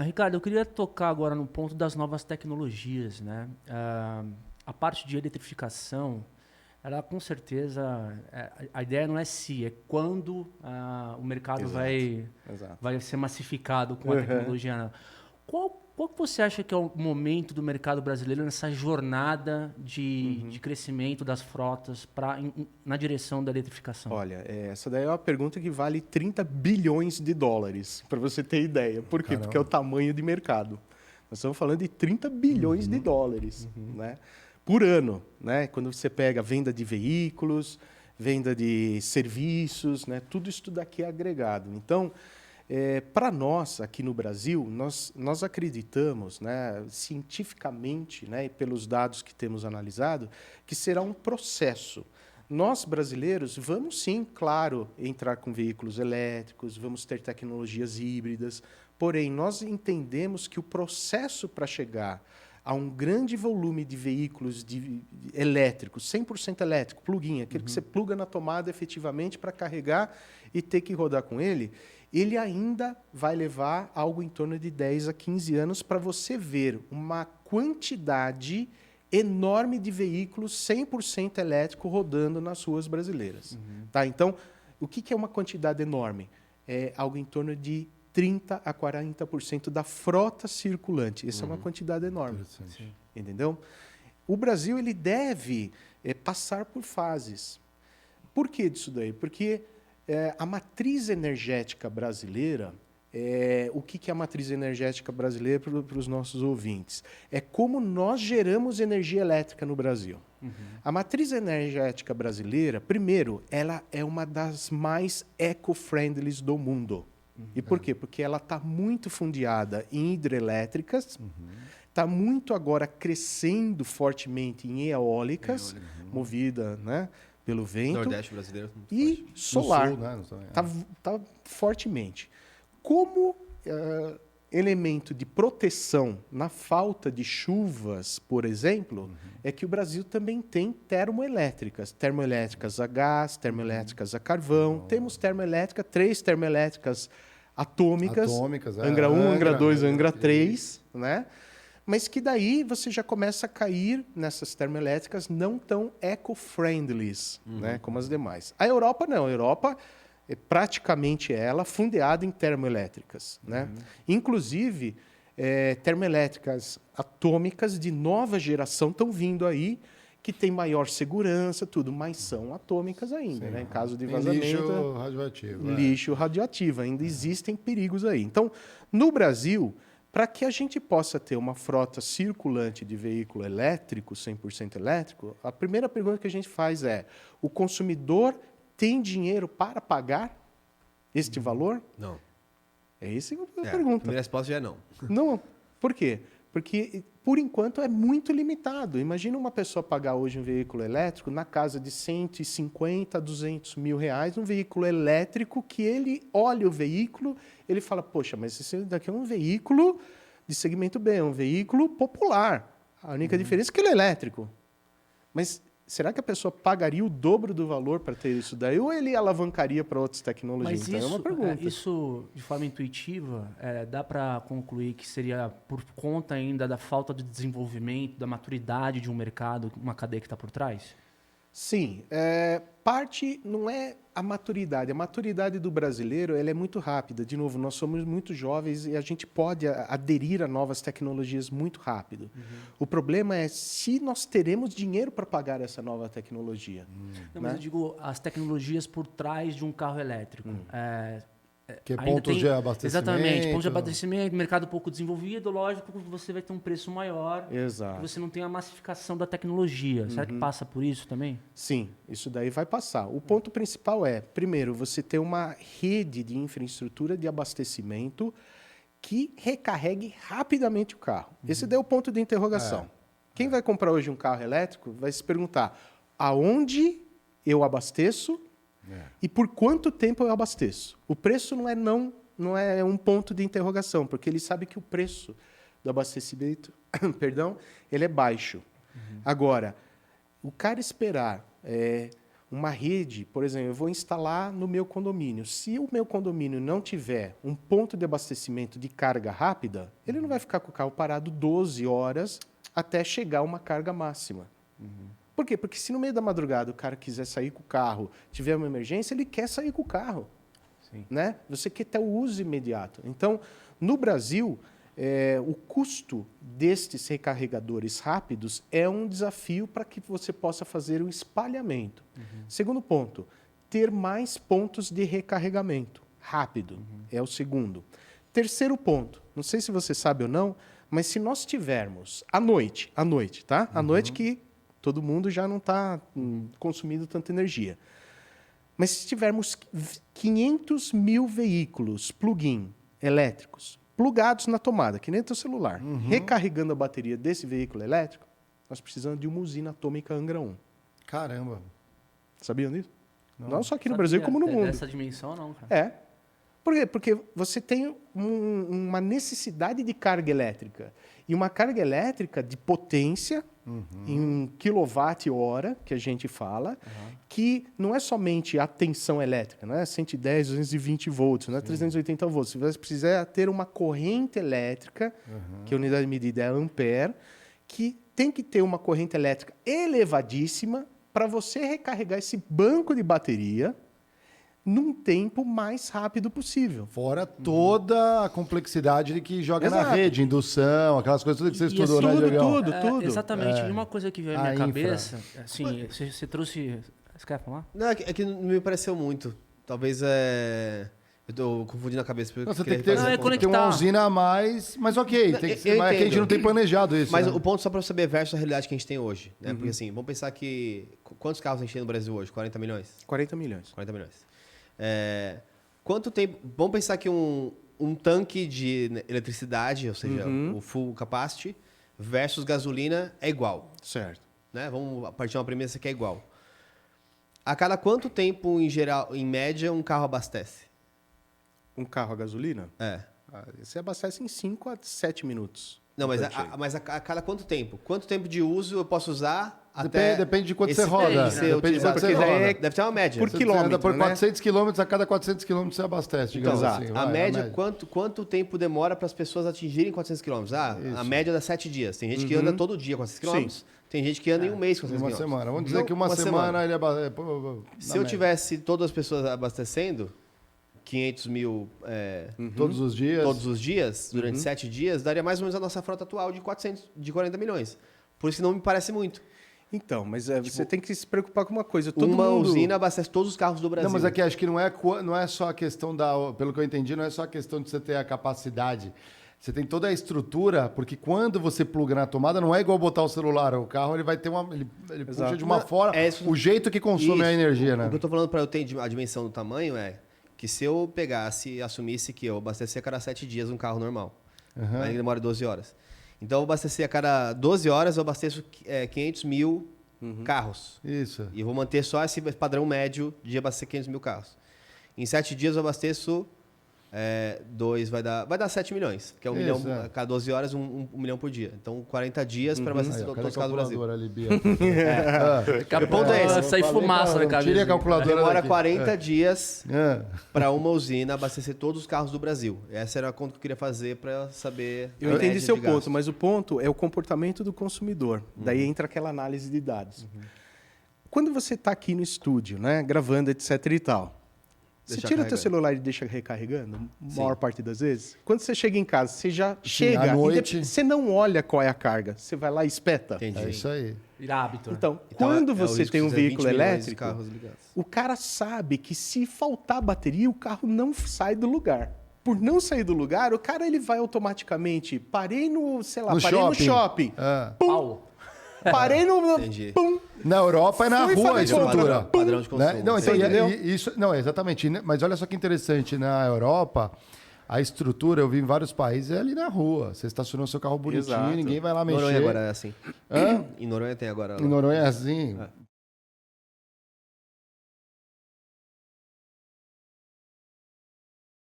Ricardo, eu queria tocar agora no ponto das novas tecnologias, né? A parte de eletrificação, ela com certeza, a ideia não é se, é quando o mercado Exato, exato. vai ser massificado com a Uhum. tecnologia. Né? Qual que você acha que é o momento do mercado brasileiro nessa jornada de crescimento das frotas na direção da eletrificação? Olha, essa daí é uma pergunta que vale 30 bilhões de dólares, para você ter ideia. Por quê? Porque é o Caramba. tamanho de mercado. Nós estamos falando de 30 bilhões de dólares, né? Por ano, né? Quando você pega venda de veículos, venda de serviços, né? Tudo isso daqui é agregado. Então, para nós, aqui no Brasil, nós acreditamos, né, cientificamente, né, e pelos dados que temos analisado, que será um processo. Nós, brasileiros, vamos sim, claro, entrar com veículos elétricos, vamos ter tecnologias híbridas, porém, nós entendemos que o processo para chegar a um grande volume de veículos elétricos, 100% elétrico, plug-in, aquele que você pluga na tomada efetivamente para carregar e ter que rodar com ele ainda vai levar algo em torno de 10 a 15 anos para você ver uma quantidade enorme de veículos 100% elétrico rodando nas ruas brasileiras. Tá? Então, o que é uma quantidade enorme? É algo em torno de 30 a 40% da frota circulante. Essa é uma quantidade enorme. Interessante. Entendeu? O Brasil ele deve passar por fases. Por que disso daí? Porque a matriz energética brasileira, o que é a matriz energética brasileira para os nossos ouvintes? É como nós geramos energia elétrica no Brasil. A matriz energética brasileira, primeiro, ela é uma das mais eco-friendly do mundo. E por quê? Porque ela está muito fundeada em hidrelétricas, está muito agora crescendo fortemente em eólicas, movida, né, pelo vento, Nordeste brasileiro. Muito e forte. solar. No sul, né? No sul, Tá fortemente. Como elemento de proteção na falta de chuvas, por exemplo, é que o Brasil também tem termoelétricas a gás, termoelétricas a carvão. Temos termoelétrica, 3 termoelétricas atômicas, Atômicas, Angra 1, Angra 2, Angra Angra 3, né? Mas que daí você já começa a cair nessas termoelétricas não tão eco-friendly, né, como as demais. A Europa não, a Europa é praticamente ela fundeada em termoelétricas, né? Inclusive, termoelétricas atômicas de nova geração estão vindo aí, que tem maior segurança, tudo, mas são atômicas ainda, né? Em caso de Tem vazamento, lixo radioativo. lixo radioativo, ainda existem perigos aí. Então, no Brasil, para que a gente possa ter uma frota circulante de veículo elétrico, 100% elétrico, a primeira pergunta que a gente faz é: o consumidor tem dinheiro para pagar este valor? Não. É essa a A pergunta. primeira resposta já é não. Não. Por quê? Porque, por enquanto, é muito limitado. Imagina uma pessoa pagar hoje um veículo elétrico na casa de 150 a 200 mil reais, um veículo elétrico que ele olha o veículo, ele fala, poxa, mas esse daqui é um veículo de segmento B, é um veículo popular. A única diferença é que ele é elétrico. Mas será que a pessoa pagaria o dobro do valor para ter isso daí? Ou ele alavancaria para outras tecnologias? Mas Então, é uma pergunta. isso, de forma intuitiva, dá para concluir que seria por conta ainda da falta de desenvolvimento, da maturidade de um mercado, uma cadeia que está por trás? Sim, parte não é a maturidade do brasileiro ela é muito rápida. De novo, nós somos muito jovens e a gente pode aderir a novas tecnologias muito rápido. O problema é se nós teremos dinheiro para pagar essa nova tecnologia. Não, né? mas eu digo as tecnologias por trás de um carro elétrico. Que é Ainda pontos de abastecimento. Exatamente, pontos de abastecimento, mercado pouco desenvolvido, lógico que você vai ter um preço maior, Exato. que você não tem a massificação da tecnologia. Será que passa por isso também? Sim, isso daí vai passar. O ponto principal é, primeiro, você ter uma rede de infraestrutura de abastecimento que recarregue rapidamente o carro. Esse daí é o ponto de interrogação. Quem vai comprar hoje um carro elétrico vai se perguntar aonde eu abasteço e por quanto tempo eu abasteço. O preço não é um ponto de interrogação, porque ele sabe que o preço do abastecimento, perdão, ele é baixo. Agora, o cara esperar uma rede, por exemplo, eu vou instalar no meu condomínio. Se o meu condomínio não tiver um ponto de abastecimento de carga rápida, ele não vai ficar com o carro parado 12 horas até chegar uma carga máxima. Por quê? Porque se no meio da madrugada o cara quiser sair com o carro, tiver uma emergência, ele quer sair com o carro. Sim. Né? Você quer ter o uso imediato. Então, no Brasil, o custo destes recarregadores rápidos é um desafio para que você possa fazer o espalhamento. Segundo ponto, ter mais pontos de recarregamento rápido é o segundo. Terceiro ponto, não sei se você sabe ou não, mas se nós tivermos à noite, tá? À noite que todo mundo já não está consumindo tanta energia. Mas se tivermos 500 mil veículos plug-in elétricos, plugados na tomada, que nem teu celular, recarregando a bateria desse veículo elétrico, nós precisamos de uma usina atômica Angra 1. Caramba. Sabiam disso? Não. Não só aqui no Brasil, como no mundo. Dessa dimensão, não, cara. É. Por quê? Porque você tem uma necessidade de carga elétrica. E uma carga elétrica de potência, em quilowatt-hora, que a gente fala, que não é somente a tensão elétrica, né? 110, 220 volts, não é 380 volts. Você precisa ter uma corrente elétrica, que a unidade de medida é ampere, que tem que ter uma corrente elétrica elevadíssima para você recarregar esse banco de bateria num tempo mais rápido possível. Fora toda a complexidade de que joga na Exato. rede, indução, aquelas coisas tudo que você E estudou, assim, né, Diegão? tudo. Exatamente. E uma coisa que veio à A minha infra. cabeça, assim, você trouxe... Você quer falar? Não, é que não me pareceu muito. Talvez eu tô confundindo a cabeça. Não, você tem que ter, Não, é tem que ter uma conectar. usina a mais, mas ok. Não, Tem que eu ser, mas é que a gente entendo. não tem planejado isso. Mas né? o ponto só pra eu saber versus a realidade que a gente tem hoje. Né? Porque assim, vamos pensar que... Quantos carros a gente tem no Brasil hoje? 40 milhões? 40 milhões. 40 milhões. Quanto tempo... Vamos pensar que um tanque de eletricidade, ou seja, o full capacity, versus gasolina é igual. Certo. Né? Vamos partir de uma premissa que é igual. A cada quanto tempo, em geral, em média, um carro abastece? Um carro a gasolina, É. você abastece em 5 a 7 minutos. Não, mas Cheio. mas a cada quanto tempo? Quanto tempo de uso eu posso usar Depende de quanto esse você roda. tanque ser Depende de utilizado? quanto você Porque roda. Deve ter uma média. Por Você quilômetro, anda por né? 400 quilômetros, a cada 400 quilômetros você abastece, digamos Então, assim. a vai, média, quanto tempo demora para as pessoas atingirem 400 km? A média dá 7 dias. Tem gente que anda todo dia 400 km. Tem gente que anda em um mês 400 Uma km. semana. Vamos dizer Então, que uma semana ele abastece. Se eu tivesse todas as pessoas abastecendo 500 mil Todos os dias. todos os dias, durante 7 dias, daria mais ou menos a nossa frota atual de 40 milhões. Por isso não me parece muito. Então, mas você tem que se preocupar com uma coisa. Uma mundo... usina abastece todos os carros do Brasil. Não, mas aqui acho que não é só a questão da. Pelo que eu entendi, não é só a questão de você ter a capacidade. Você tem toda a estrutura, porque quando você pluga na tomada, não é igual botar o celular. O carro ele vai ter uma. Ele puxa de uma forma. O jeito que consome a energia, né? O que eu tô falando para eu ter a dimensão do tamanho é que se eu pegasse e assumisse que eu abastecer a cada 7 dias um carro normal, aí demora 12 horas. Então, eu abastecer a cada 12 horas, eu abasteço 500 mil carros. Isso. E eu vou manter só esse padrão médio de abastecer 500 mil carros. Em 7 dias, eu abasteço 2, vai dar 7 milhões. Que é 1 milhão a cada 12 horas, 1 milhão por dia. Então, 40 dias para abastecer todos os carros do Brasil. Ali, Bia? O ponto é esse. Sai fumaça na cabeça. Tire a calculadora Demora daqui. 40 dias É. para uma usina abastecer todos os carros do Brasil. Essa era a conta que eu queria fazer para saber. Eu a entendi média seu de ponto, gasto. mas o ponto é o comportamento do consumidor. Daí entra aquela análise de dados. Quando você está aqui no estúdio, né, gravando, etc e tal, você Deixa tira o teu carregando. celular e deixa recarregando, a maior parte das vezes. Quando você chega em casa, você já à chega, noite. você não olha qual é a carga, você vai lá e espeta. Entendi. É isso aí. Virar hábito. Né? Então, Então, quando é o você risco tem de um ter 20 veículo milhões de elétrico, carros ligados. o cara sabe que se faltar bateria, o carro não sai do lugar. Por não sair do lugar, o cara ele vai automaticamente. Parei no, sei lá, No parei shopping. no shopping. É. Pau. Parei no. Entendi. Pum. Na Europa é na Fui rua a fazer estrutura. Padrão de consumo. Né? Não, então, Você entendeu? isso, não, exatamente. Mas olha só que interessante, na Europa, a estrutura, eu vi em vários países, é ali na rua. Você estacionou seu carro bonitinho, Exato. ninguém vai lá mexer. Noronha agora é assim. Hã? Em Noronha tem agora. Em Noronha é assim.